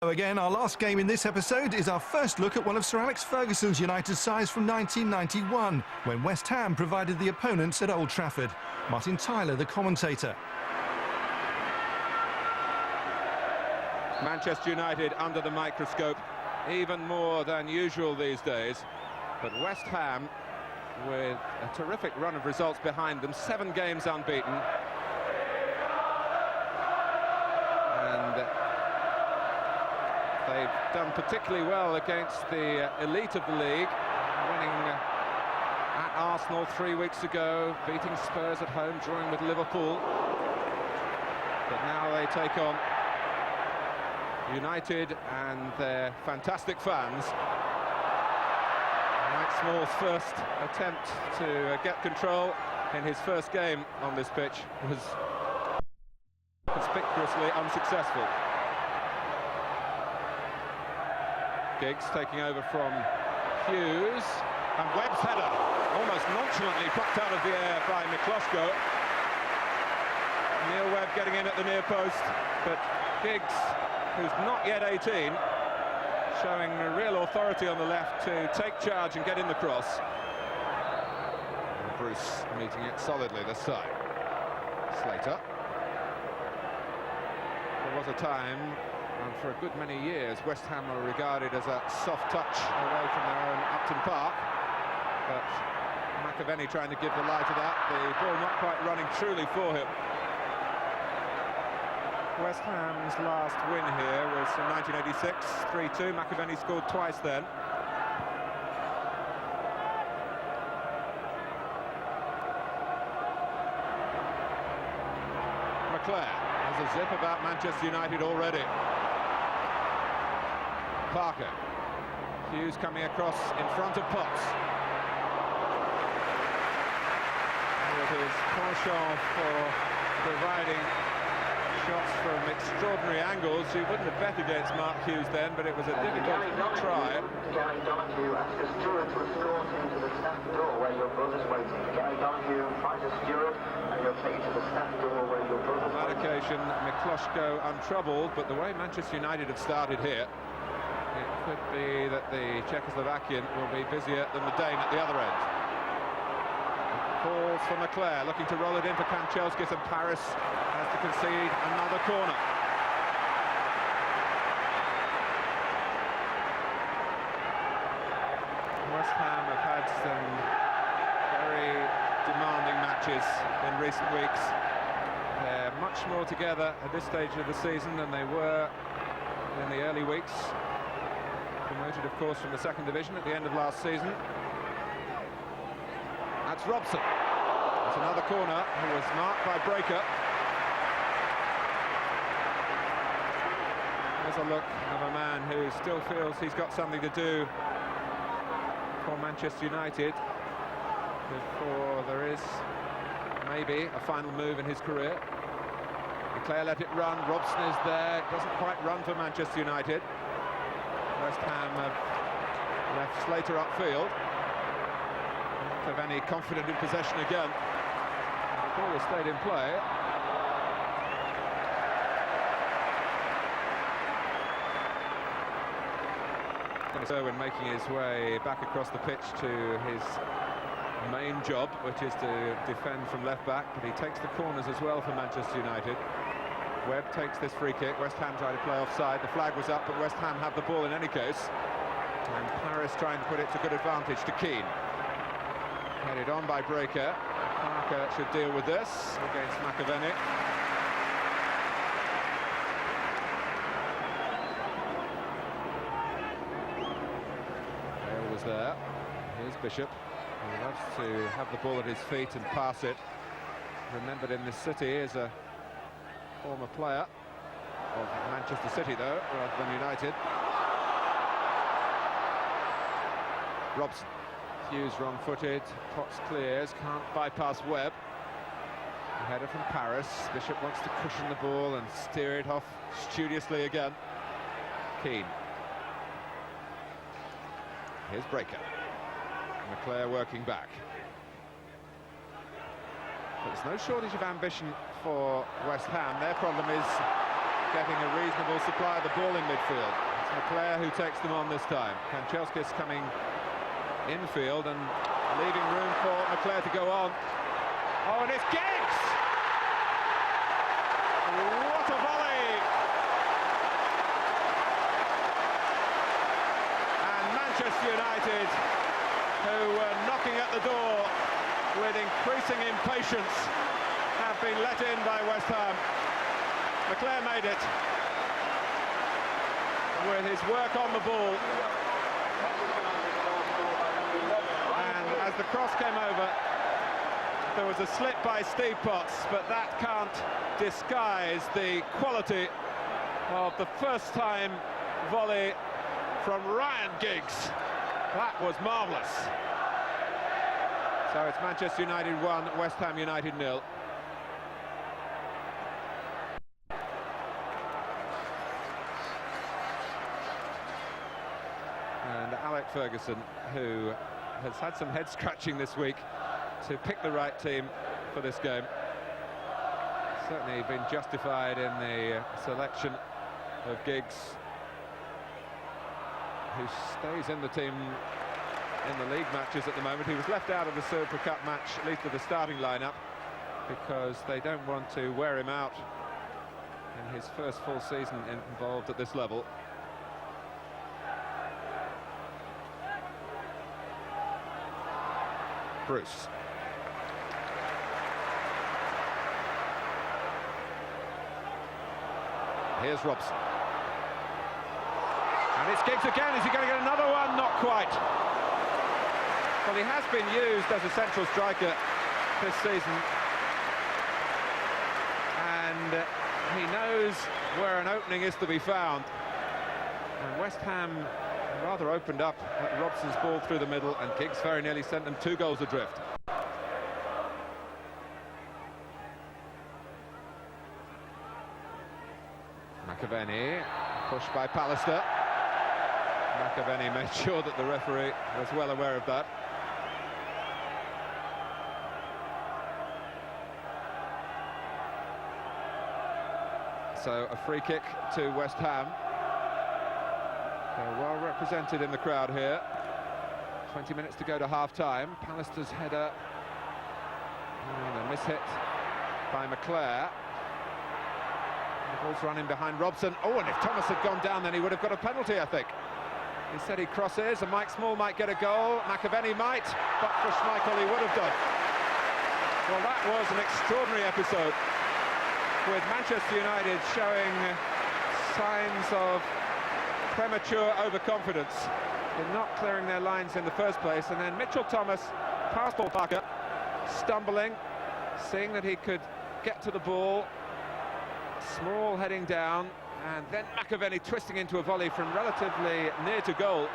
Again, our last game in this episode is our first look at one of Sir Alex Ferguson's United sides from 1991, when West Ham provided the opponents at Old Trafford. Martin Tyler, the commentator. Manchester United under the microscope, even more than usual these days. But West Ham, with a terrific run of results behind them, 7 games unbeaten. And they've done particularly well against the elite of the league, winning at Arsenal 3 weeks ago, beating Spurs at home, drawing with Liverpool. But now they take on United and their fantastic fans. Mike Small's first attempt to get control in his first game on this pitch was conspicuously unsuccessful. Giggs taking over from Hughes, and Webb's header almost nonchalantly plucked out of the air by Mikloško. Neil Webb getting in at the near post, but Giggs, who's not yet 18, showing a real authority on the left to take charge and get in the cross. And Bruce meeting it solidly this time. Slater. There was a time, and for a good many years, West Ham were regarded as a soft touch away from their own Upton Park. But McAvenny trying to give the lie to that. The ball not quite running truly for him. West Ham's last win here was in 1986, 3-2. McAvenny scored twice then. McClair has a zip about Manchester United already. Parker. Hughes coming across in front of Potts. With his penchant for providing shots from extraordinary angles. You wouldn't have bet against Mark Hughes then, but it was a difficult try. Gary Donoghue asks the steward to escort him to the staff door where your brother's waiting. Gary Donoghue finds a steward and you'll take you to the staff door where your brother's waiting. On that occasion, Mikloško untroubled, but the way Manchester United have started here, it could be that the Czechoslovakian will be busier than the Dane at the other end. Calls for McClair, looking to roll it in for Kanchelskis, and Paris has to concede another corner. West Ham have had some very demanding matches in recent weeks. They're much more together at this stage of the season than they were in the early weeks. Promoted, of course, from the second division at the end of last season. That's Robson. That's another corner who was marked by Breaker. There's a look of a man who still feels he's got something to do for Manchester United before there is maybe a final move in his career. Leclerc let it run. Robson is there. It doesn't quite run for Manchester United. West Ham have left Slater upfield. Of any confident in possession again. The ball has stayed in play. Irwin making his way back across the pitch to his main job, which is to defend from left back, but he takes the corners as well for Manchester United. Webb takes this free kick. West Ham try to play offside. The flag was up, but West Ham have the ball in any case. And Paris trying to put it to good advantage to Keane. Headed on by Breaker. Parker should deal with this against McAvenny. Bale was there. Here's Bishop, who loves to have the ball at his feet and pass it. Remembered in this city as a former player of Manchester City, though, rather than United. Robson. Hughes wrong-footed, Potts clears, can't bypass Webb. A header from Paris. Bishop wants to cushion the ball and steer it off studiously again. Keane. Here's Breaker. McClair working back. But there's no shortage of ambition for West Ham. Their problem is getting a reasonable supply of the ball in midfield. It's McClare who takes them on this time. Kanchelskis coming infield and leaving room for McClare to go on. Oh, and it's Giggs! What a volley! And Manchester United, who were knocking at the door with increasing impatience, have been let in by West Ham. McClare made it with his work on the ball. And as the cross came over, there was a slip by Steve Potts, but that can't disguise the quality of the first-time volley from Ryan Giggs. That was marvellous. So it's Manchester United 1, West Ham United 0. And Alex Ferguson, who has had some head scratching this week to pick the right team for this game, certainly been justified in the selection of Giggs, who stays in the team in the league matches at the moment. He was left out of the Super Cup match, at least of the starting lineup, because they don't want to wear him out in his first full season involved at this level. Bruce. Here's Robson. And it's Giggs again. Is he going to get another one? Not quite. Well, he has been used as a central striker this season. And he knows where an opening is to be found. And West Ham rather opened up at Robson's ball through the middle, and Giggs very nearly sent them 2 goals adrift. McAvenny, pushed by Pallister. McAvenny made sure that the referee was well aware of that. So a free kick to West Ham. They're well represented in the crowd here. 20 minutes to go to half-time. Pallister's header. And a miss-hit by McClare. The ball's running behind Robson. Oh, and if Thomas had gone down, then he would have got a penalty, I think. Instead he crosses, and Mike Small might get a goal. McAvenny might, but for Schmeichel he would have done. Well, that was an extraordinary episode, with Manchester United showing signs of premature overconfidence in not clearing their lines in the first place, and then Mitchell Thomas past Paul Parker, stumbling, seeing that he could get to the ball. Small heading down, and then McAvenny twisting into a volley from relatively near to goal,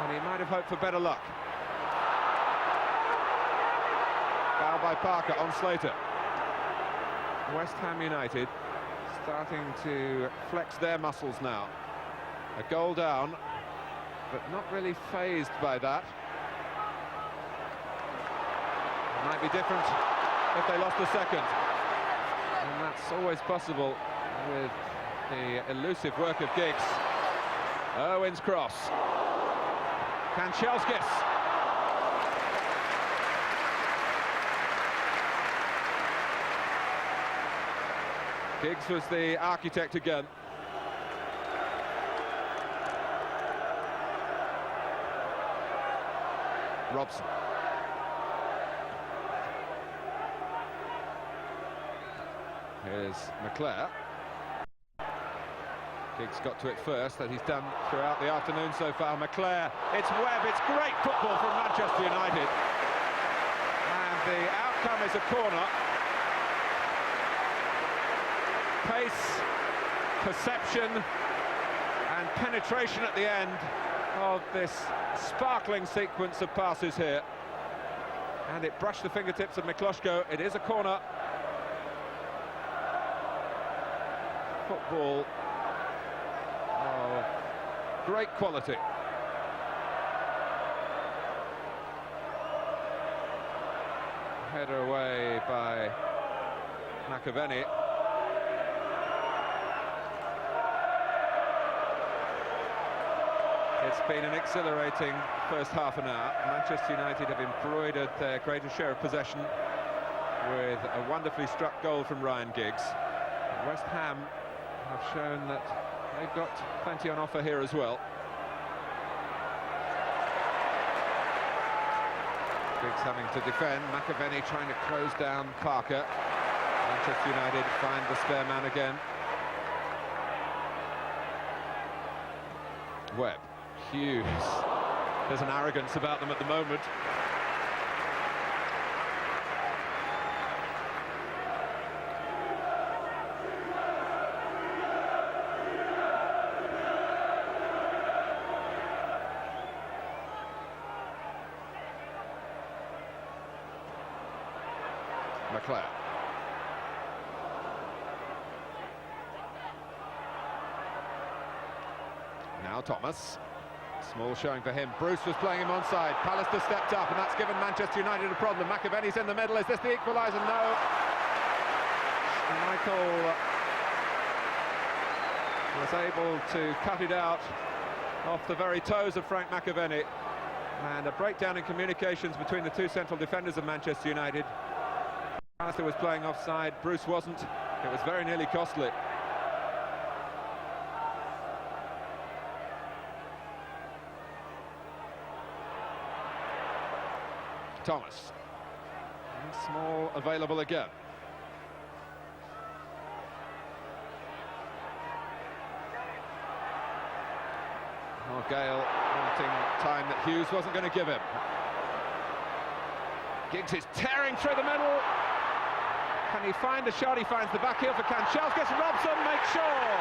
and he might have hoped for better luck. Foul by Parker on Slater. West Ham United starting to flex their muscles now. A goal down, but not really fazed by that. It might be different if they lost the second. And that's always possible with the elusive work of Giggs. Owen's cross. Kanchelskis. Giggs was the architect again. Robson. Here's McClare. Giggs got to it first, that he's done throughout the afternoon so far. McClare, it's Webb, it's great football from Manchester United. And the outcome is a corner. Pace, perception, and penetration at the end of this sparkling sequence of passes here. And it brushed the fingertips of Mikloško. It is a corner. Football of great quality. Header away by McAvenny. It's been an exhilarating first half an hour. Manchester United have embroidered their greater share of possession with a wonderfully struck goal from Ryan Giggs. West Ham have shown that they've got plenty on offer here as well. Giggs having to defend, McAvenny trying to close down Parker. Manchester United find the spare man again. Webb, Hughes. There's an arrogance about them at the moment. Leclerc. Now Thomas. Small showing for him. Bruce was playing him onside. Pallister stepped up, and that's given Manchester United a problem. McAvenny's in the middle. Is this the equaliser? No. Michael was able to cut it out off the very toes of Frank McAvenny. And a breakdown in communications between the two central defenders of Manchester United. Pallister was playing offside. Bruce wasn't. It was very nearly costly. Thomas. And Small available again. Oh, Gale wanting time that Hughes wasn't going to give him. Giggs is tearing through the middle. Can he find a shot? He finds the back heel for Kanchelskis. Robson makes sure.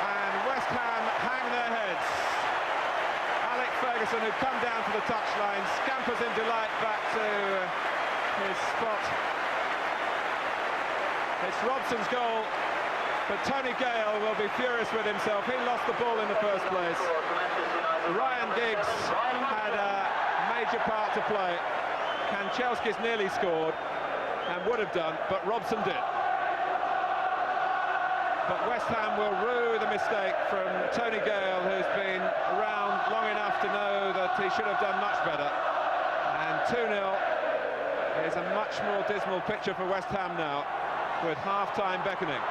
And West Ham hang their heads. Alex Ferguson, who'd come down to the touchline, scampers in delight back to his spot. It's Robson's goal, but Tony Gale will be furious with himself. He lost the ball in the first place. Ryan Giggs had a major part to play. Kanchelskis nearly scored and would have done, but Robson did. But West Ham will rue the mistake from Tony Gale, who's been around long enough to know that he should have done much better. And 2-0 is a much more dismal picture for West Ham now, with half-time beckoning.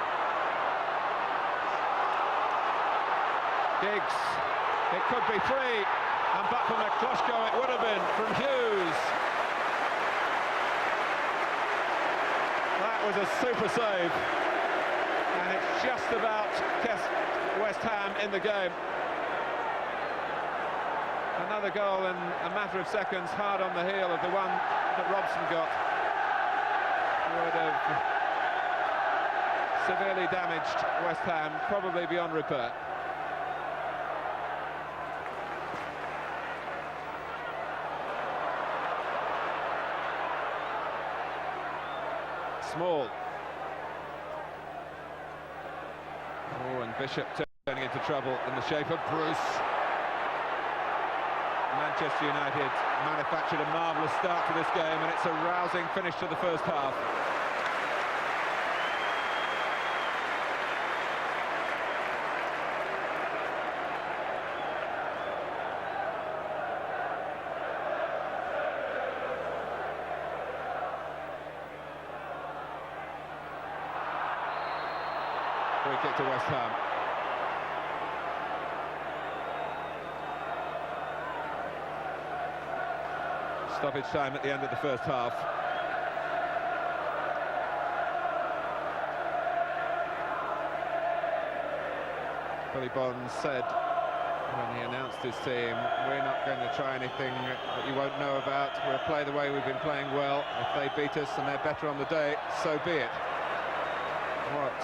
Giggs, it could be free, and but for McClushko it would have been from Hughes. That was a super save, and it's just about kept West Ham in the game. Another goal in a matter of seconds, hard on the heel of the one that Robson got, would have severely damaged West Ham, probably beyond repair. Small. Oh, and Bishop turning into trouble in the shape of Bruce. Manchester United manufactured a marvellous start to this game, and it's a rousing finish to the first half. Free kick to West Ham. Stoppage time at the end of the first half. Billy Bonds said when he announced his team, we're not going to try anything that you won't know about. We'll play the way we've been playing well. If they beat us and they're better on the day, so be it. What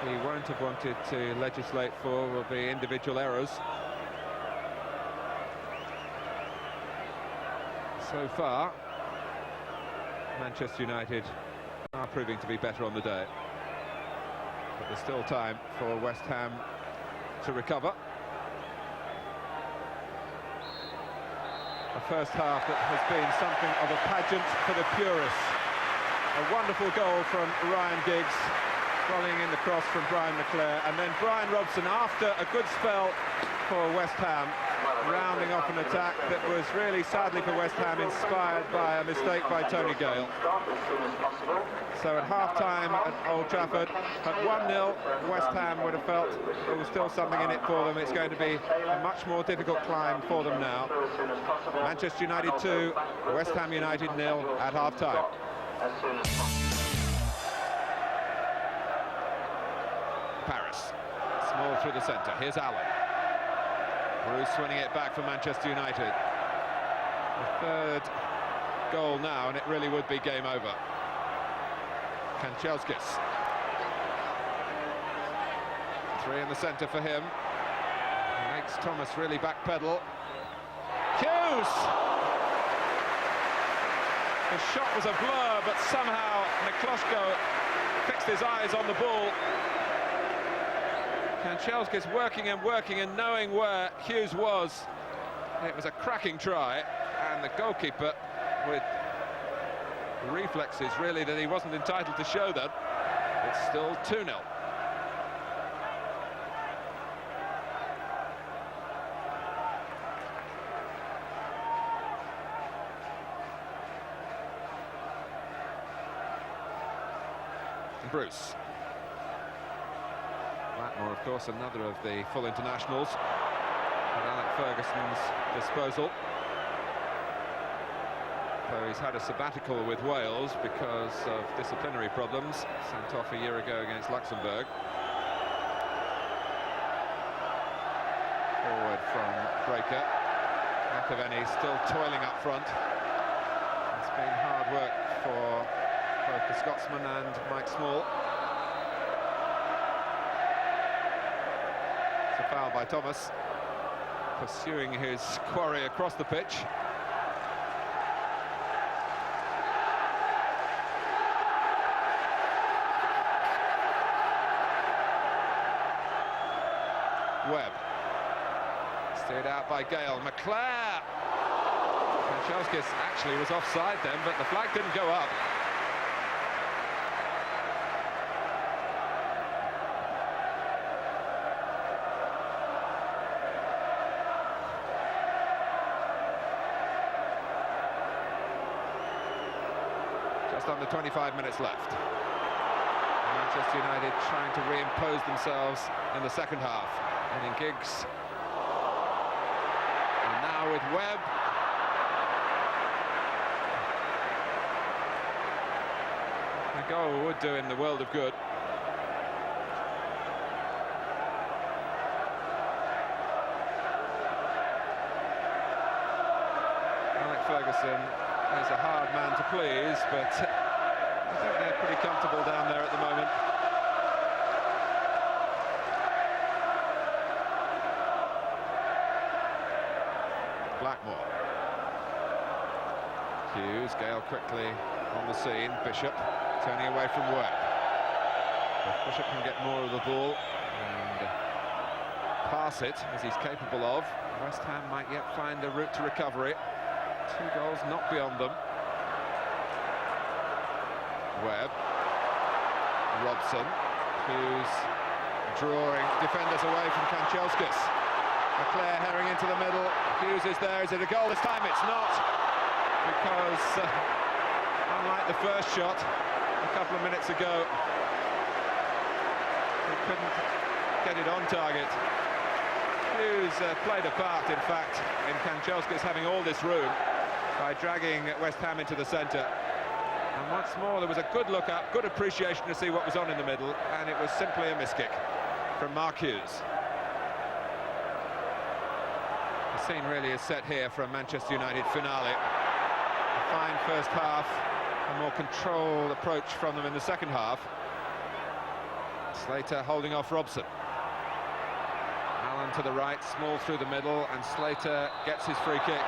he won't have wanted to legislate for will be individual errors. So far, Manchester United are proving to be better on the day. But there's still time for West Ham to recover. A first half that has been something of a pageant for the purists. A wonderful goal from Ryan Giggs. Volleying in the cross from Brian McClare, and then Brian Robson, after a good spell for West Ham, rounding off an attack that was really, sadly for West Ham, inspired by a mistake by Tony Gale. So at half-time at Old Trafford, at 1-0, West Ham would have felt there was still something in it for them. It's going to be a much more difficult climb for them now. Manchester United 2, West Ham United 0 at half-time. Paris, small through the centre. Here's Allen. Bruce winning it back for Manchester United. The third goal now, and it really would be game over. Kanchelskis. 3 in the centre for him. Makes Thomas really backpedal. Hughes! The shot was a blur, but somehow Mikloško fixed his eyes on the ball. Kanchelskis working and knowing where Hughes was. It was a cracking try, and the goalkeeper with reflexes really that he wasn't entitled to show them. It's still 2-0. Bruce. Blackmore, of course, another of the full internationals at Alec Ferguson's disposal. Though he's had a sabbatical with Wales because of disciplinary problems, sent off a year ago against Luxembourg. Forward from Breaker. McAvenny still toiling up front. It's been hard work for both the Scotsman and Mike Small. It's a foul by Thomas, pursuing his quarry across the pitch. Webb. Steered out by Gale. McClare! Kanchelskis actually was offside then, but the flag didn't go up. Just under 25 minutes left. Manchester United trying to reimpose themselves in the second half. And in Giggs. And now with Webb. A goal would do in the world of good. Alec Ferguson is a hard man to please, but I think they're pretty comfortable down there at the moment. Blackmore. Hughes, Gale quickly on the scene. Bishop turning away from Webb. If Bishop can get more of the ball and pass it, as he's capable of, West Ham might yet find a route to recovery. 2 goals not beyond them. Webb. Robson. Hughes drawing defenders away from Kanchelskis. McClare herring into the middle. Hughes is there. Is it a goal this time? It's not, because unlike the first shot a couple of minutes ago, he couldn't get it on target. Hughes played a part, in fact, in Kanchelskis having all this room by dragging West Ham into the centre. And once more, there was a good look up, good appreciation to see what was on in the middle, and it was simply a miss kick from Mark Hughes. The scene really is set here for a Manchester United finale. A fine first half, a more controlled approach from them in the second half. Slater holding off Robson. Allen to the right, Small through the middle, and Slater gets his free kick.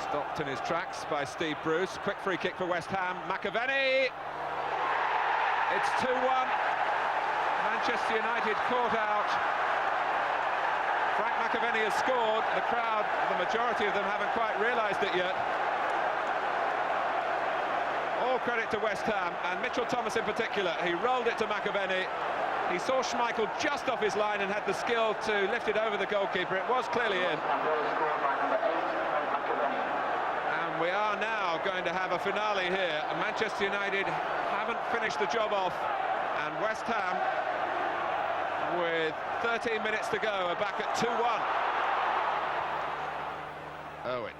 Stopped in his tracks by Steve Bruce. Quick free kick for West Ham. McAvenny! It's 2-1. Manchester United caught out. Frank McAvenny has scored. The crowd, the majority of them, haven't quite realised it yet. All credit to West Ham, and Mitchell Thomas in particular. He rolled it to McAvenny. He saw Schmeichel just off his line and had the skill to lift it over the goalkeeper. It was clearly in. And we are now going to have a finale here. Manchester United haven't finished the job off, and West Ham, with 13 minutes to go, are back at 2-1. Owen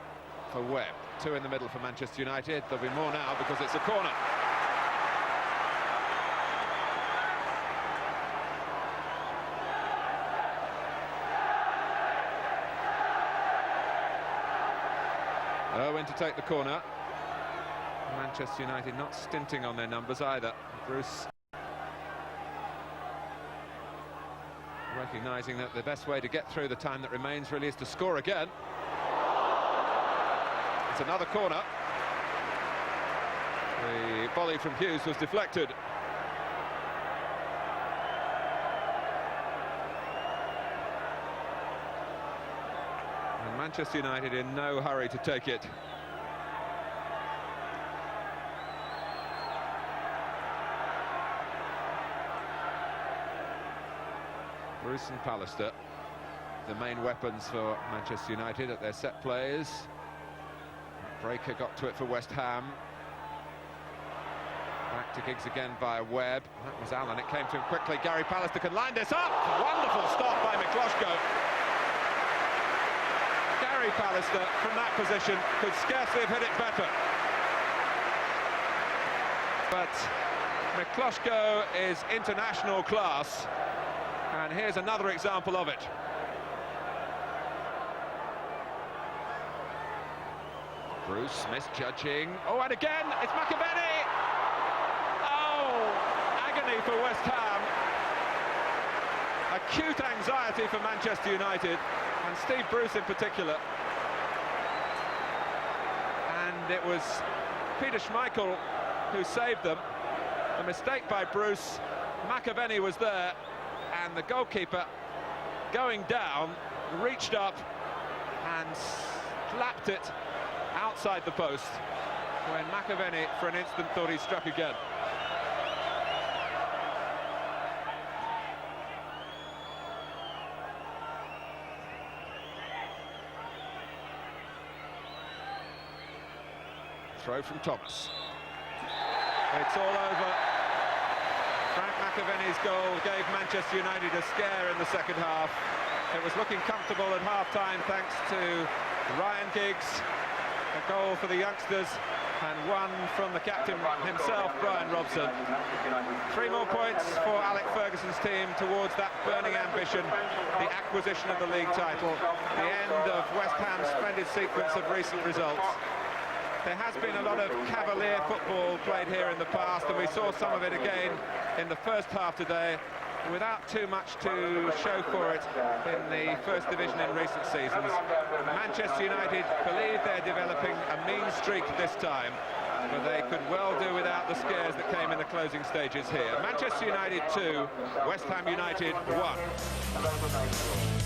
for Webb. 2 in the middle for Manchester United. There'll be more now because it's a corner. Owen to take the corner. Manchester United not stinting on their numbers either. Bruce recognising that the best way to get through the time that remains really is to score again. It's another corner. The volley from Hughes was deflected. And Manchester United in no hurry to take it. Bruce and Pallister, the main weapons for Manchester United at their set plays. Breaker got to it for West Ham. Back to Giggs again via Webb. That was Allen. It came to him quickly. Gary Pallister can line this up. Wonderful stop by Mikloško. Gary Pallister from that position could scarcely have hit it better. But Mikloško is international class. And here's another example of it. Bruce misjudging. Oh, and again, it's McAvenny! Oh, agony for West Ham. Acute anxiety for Manchester United, and Steve Bruce in particular. And it was Peter Schmeichel who saved them. A mistake by Bruce. McAvenny was there, and the goalkeeper, going down, reached up and slapped it outside the post, when McAvenny for an instant thought he struck again. Throw from Thomas. It's all over. Frank McAvenny's goal gave Manchester United a scare in the second half. It was looking comfortable at half-time thanks to Ryan Giggs. A goal for the youngsters, and one from the captain himself, Brian Robson. 3 more points for Alex Ferguson's team towards that burning ambition, the acquisition of the league title, the end of West Ham's splendid sequence of recent results. There has been a lot of cavalier football played here in the past, and we saw some of it again in the first half today, without too much to show for it in the first division in recent seasons. Manchester United believe they're developing a mean streak this time, but they could well do without the scares that came in the closing stages here. Manchester United 2, West Ham United 1.